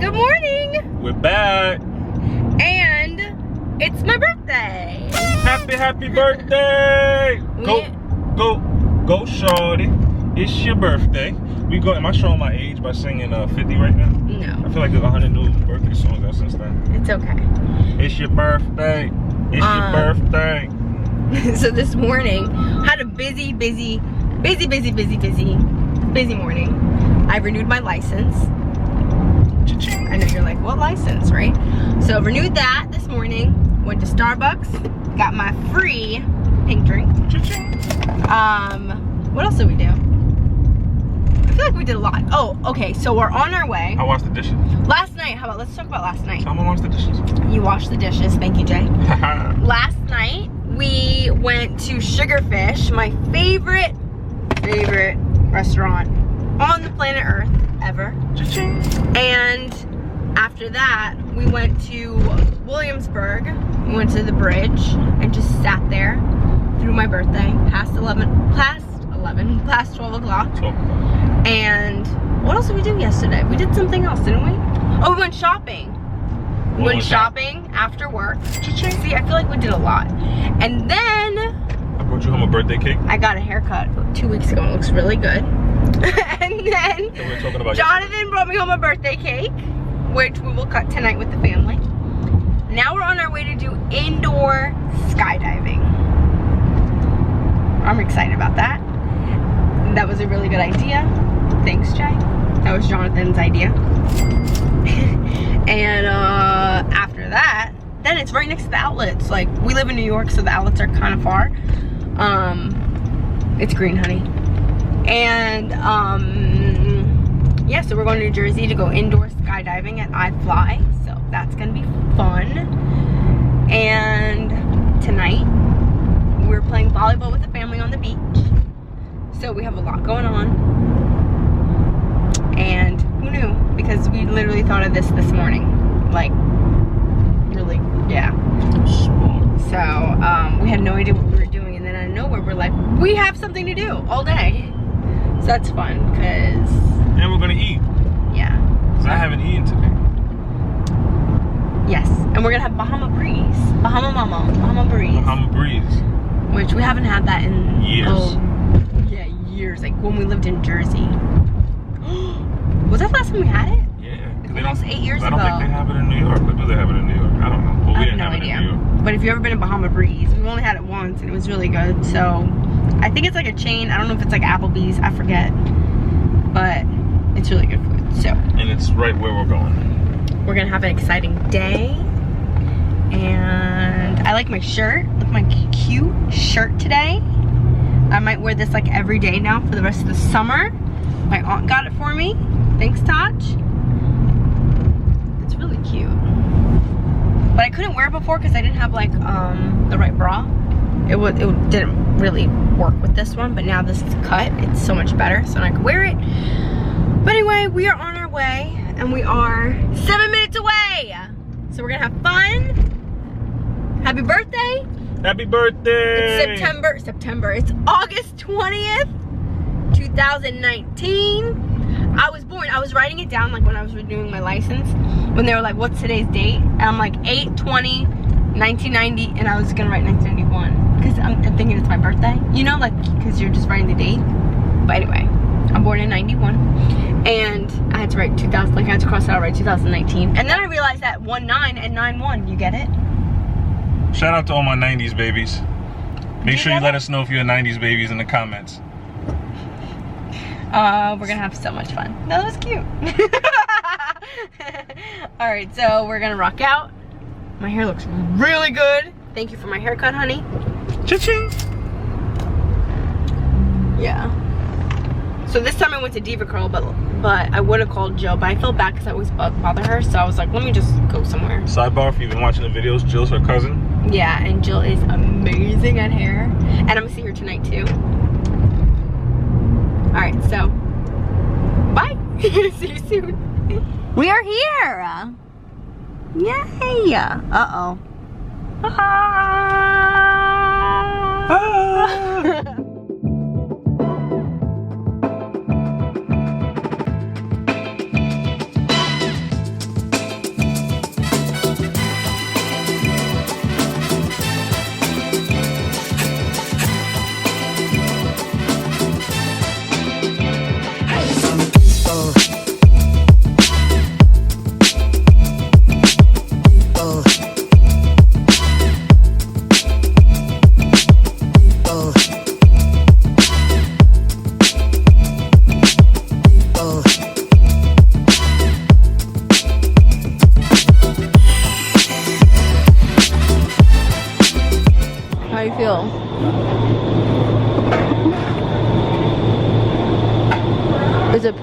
Good morning! We're back! And it's my birthday! Happy birthday! Go, shorty. It's your birthday. Am I showing my age by singing 50 right now? No. I feel like there's 100 new birthday songs out since then. It's okay. It's your birthday. It's your birthday. So this morning, had a busy morning. I renewed my license. I know you're like, what license, right? So renewed that this morning. Went to Starbucks. Got my free pink drink. What else did we do? I feel like we did a lot. Oh, okay, so we're on our way. I washed the dishes. Last night, let's talk about last night. Someone washed the dishes. You washed the dishes, thank you, Jay. Last night, we went to Sugarfish, my favorite restaurant on the planet Earth ever. And after that, we went to Williamsburg. We went to the bridge and just sat there through my birthday, past 12 o'clock. And what else did we do yesterday? We did something else, didn't we? Oh, we went shopping. We went shopping after work. See, I feel like we did a lot. And then I brought you home a birthday cake. I got a haircut 2 weeks ago. It looks really good. And then Jonathan brought me home a birthday cake, which we will cut tonight with the family. Now we're on our way to do indoor skydiving. I'm excited about that. That was a really good idea. Thanks, Jay. That was Jonathan's idea. And after that, then it's right next to the outlets. Like, we live in New York, so the outlets are kind of far. It's green, honey. And yeah, so we're going to New Jersey to go indoor skydiving at iFly. So that's gonna be fun. And tonight, we're playing volleyball with the family on the beach. So we have a lot going on. And who knew? Because we literally thought of this morning. Like, really, yeah. So we had no idea what we were doing. And then out of nowhere, we're like, we have something to do all day. So that's fun, because... And we're gonna eat. Yeah. Because I haven't eaten today. Yes. And we're gonna have Bahama Breeze. Bahama Breeze. Which we haven't had that in... Years. Oh, yeah, years. Like when we lived in Jersey. Was that the last time we had it? Yeah. Like almost 8 years ago. I don't think they have it in New York. Or do they have it in New York? I don't know. Well, we didn't have it in New York. But if you've ever been to Bahama Breeze, we've only had it once and it was really good. So I think it's like a chain. I don't know if it's like Applebee's. I forget. But it's really good food. So. And it's right where we're going. We're gonna have an exciting day. And I like my shirt. Look at my cute shirt today. I might wear this like every day now for the rest of the summer. My aunt got it for me. Thanks, Taj. It's really cute. But I couldn't wear it before because I didn't have like the right bra. It didn't really work with this one, but now this is cut. It's so much better, so I can wear it. But anyway, we are on our way, and we are 7 minutes away. So we're gonna have fun. Happy birthday. Happy birthday. It's September. It's August 20th, 2019. I was born, I was writing it down like when I was renewing my license, when they were like, what's today's date? And I'm like 8/20/1990, and I was gonna write 1991 because I'm thinking it's my birthday, you know, like because you're just writing the date. But anyway, I'm born in 91, and I had to write 2000, like I had to cross out, write 2019, and then I realized that 19 and 91, you get it? Shout out to all my 90s babies. Make sure you let us know if you're 90s babies in the comments. We're gonna have so much fun. No, that was cute. Alright, so we're gonna rock out. My hair looks really good. Thank you for my haircut, honey. Cha-ching! Yeah. So this time I went to Diva Curl, but I would have called Jill, but I felt bad because I always bother her, so I was like, let me just go somewhere. Sidebar, if you've been watching the videos, Jill's her cousin. Yeah, and Jill is amazing at hair. And I'm gonna see her tonight too. Alright, so bye. See you soon. We are here. Yay. Uh-oh.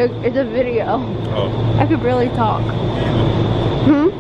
It's a video. Oh. I could barely talk. Hmm?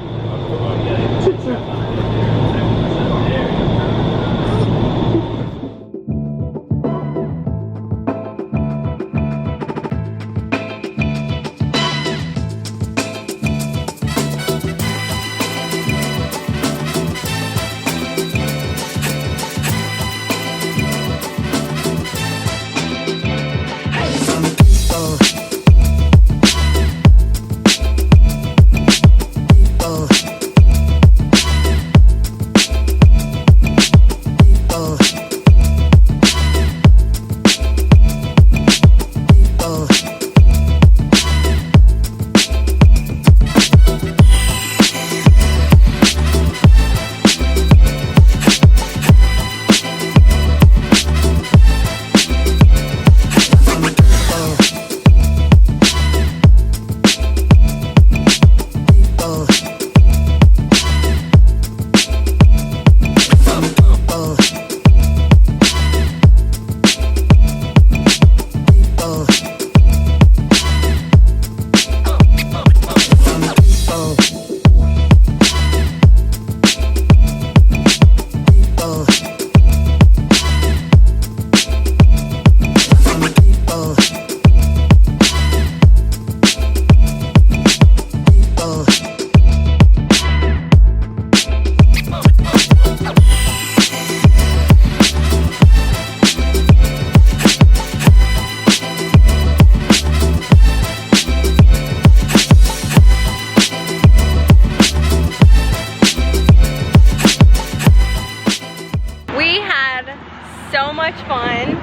So much fun.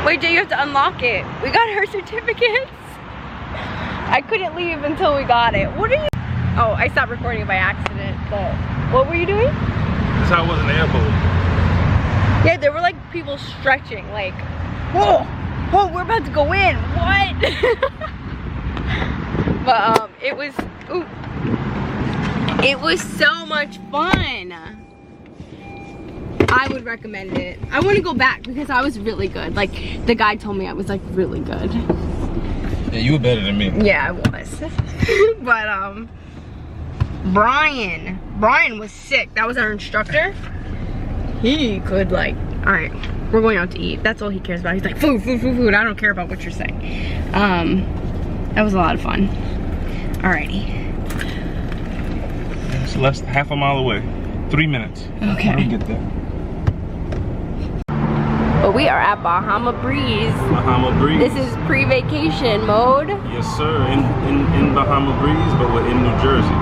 Wait, Jay, you have to unlock it. We got her certificates. I couldn't leave until we got it. What are you? Oh, I stopped recording by accident, but what were you doing? That's how I was in the airport. Yeah, there were like people stretching, like, whoa, whoa, we're about to go in. What? But it was so much fun. I would recommend it. I want to go back because I was really good. Like, the guy told me I was like really good. Yeah, you were better than me. Yeah, I was. But Brian was sick. That was our instructor. He could like, all right, we're going out to eat. That's all he cares about. He's like, food, food, food, food. I don't care about what you're saying. That was a lot of fun. Alrighty. It's less than half a mile away. 3 minutes. Okay. How do we get there? But we are at Bahama Breeze. Bahama Breeze. This is pre-vacation mode. Yes, sir. In Bahama Breeze, but we're in New Jersey.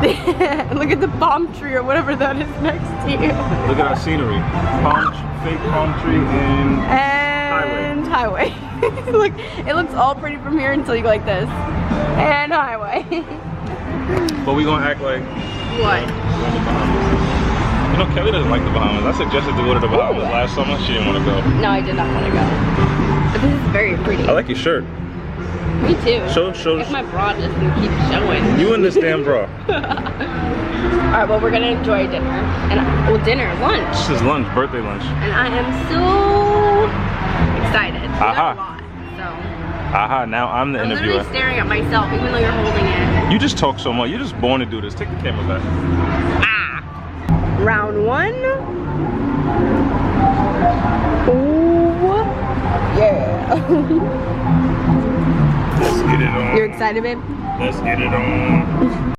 Look at the palm tree or whatever that is next to you. Look at our scenery. Fake palm tree and highway. Look, it looks all pretty from here until you go like this. And highway. But we gonna act like what? We're in the Bahamas. You know, Kelly doesn't like the Bahamas. I suggested to go to the Bahamas last summer. She didn't want to go. No, I did not want to go. But this is very pretty. I like your shirt. Me too. Show. If my bra doesn't keep showing. You and this damn bra. Alright, well, we're gonna enjoy dinner. And lunch. This is lunch, birthday lunch. And I am so excited. Aha. Aha, now I'm the interviewer. I'm literally staring at myself, even though you're holding it. You just talk so much. You're just born to do this. Take the camera back. Ah. Round one. Ooh. Yeah. Let's get it on. You're excited, babe? Let's get it on.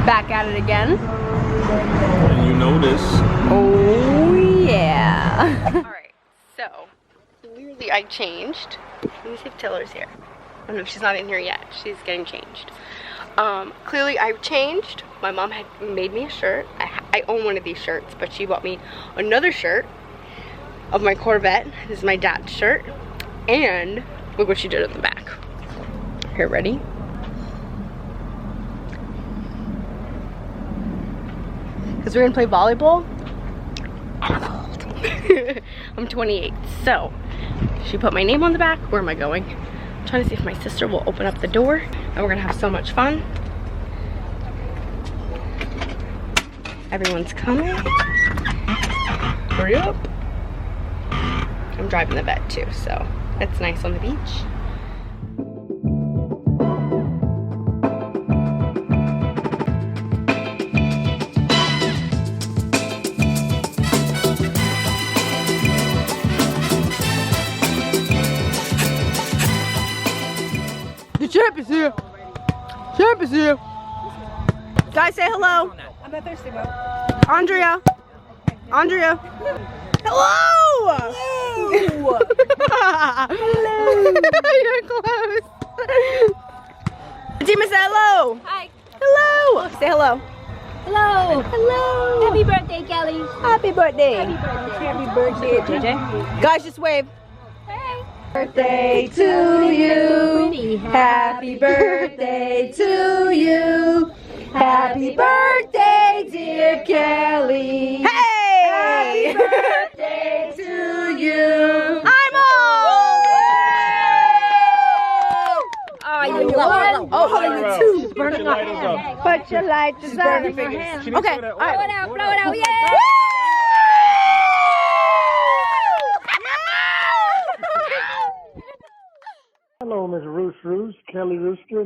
Back at it again. And you know this. Oh, yeah. Alright, so clearly I changed. Let me see if Taylor's here. Oh no, she's not in here yet. She's getting changed. Clearly I changed. My mom had made me a shirt. I own one of these shirts, but she bought me another shirt of my Corvette. This is my dad's shirt. And look what she did on the back. Here, ready? Because we're gonna play volleyball. And I'm old. I'm 28, so she put my name on the back. Where am I going? I'm trying to see if my sister will open up the door, and we're gonna have so much fun. Everyone's coming. Hurry up. I'm driving the vet too, so that's nice on the beach. you. Guys, say hello. I'm not thirsty, Mom. Andrea. Andrea. Hello! Hello! You're close. Fatima, say hello. Hi. Hello. Say hello. Hello. Hello. Happy birthday, Kelly. Happy birthday. Happy birthday. Happy birthday, JJ. Guys, just wave. Hey. Birthday to you. Happy birthday to you. Happy birthday, dear Kelly. Hey! Happy birthday to you. I'm on. Oh, you love it. Oh, two. It's Put burning your lighters up. up. Put your lighters up. Can you Okay, show that? all right. Blow it out, blow it out, yeah! Hello, Ms. Rooster, Kelly Rooster.